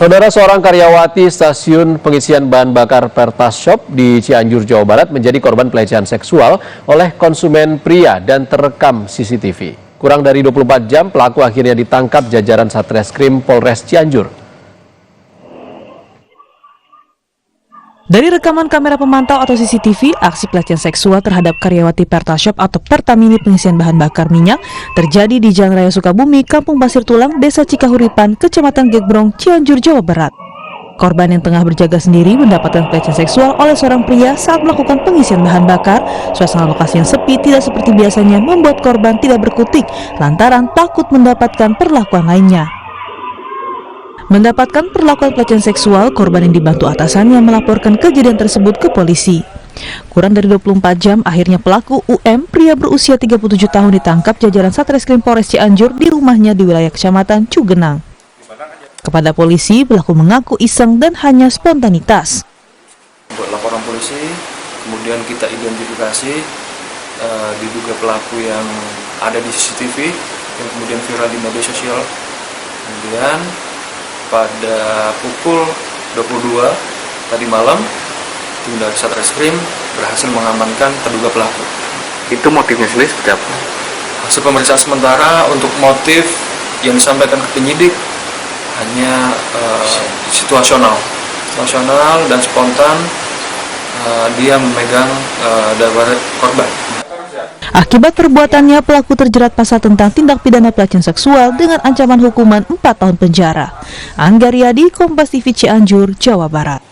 Saudara, seorang karyawati stasiun pengisian bahan bakar Pertas Shop di Cianjur, Jawa Barat menjadi korban pelecehan seksual oleh konsumen pria dan terekam CCTV. Kurang dari 24 jam, pelaku akhirnya ditangkap jajaran Satreskrim Polres Cianjur. Dari rekaman kamera pemantau atau CCTV, aksi pelecehan seksual terhadap karyawati Pertas Shop atau Pertamini pengisian bahan bakar minyak terjadi di Jalan Raya Sukabumi, Kampung Pasir Tulang, Desa Cikahuripan, Kecamatan Gekbrong, Cianjur, Jawa Barat. Korban yang tengah berjaga sendiri mendapatkan pelecehan seksual oleh seorang pria saat melakukan pengisian bahan bakar. Suasana lokasi yang sepi tidak seperti biasanya membuat korban tidak berkutik lantaran takut mendapatkan perlakuan lainnya. Mendapatkan perlakuan pelecehan seksual, korban yang dibantu atasannya melaporkan kejadian tersebut ke polisi. Kurang dari 24 jam, akhirnya pelaku UM, pria berusia 37 tahun ditangkap jajaran Satreskrim Polres Cianjur di rumahnya di wilayah Kecamatan Cugenang. Kepada polisi, pelaku mengaku iseng dan hanya spontanitas. Buat laporan polisi, kemudian kita identifikasi diduga pelaku yang ada di CCTV, yang kemudian viral di media sosial. Kemudian pada pukul 22 tadi malam, tim dari Satreskrim berhasil mengamankan terduga pelaku. Itu motifnya sendiri seperti apa? Hasil pemeriksaan sementara untuk motif yang disampaikan ke penyidik hanya situasional dan spontan, dia memegang daripada korban. Akibat perbuatannya, pelaku terjerat pasal tentang tindak pidana pelecehan seksual dengan ancaman hukuman 4 tahun penjara. Angga Riyadi, Kompas TV Cianjur, Jawa Barat.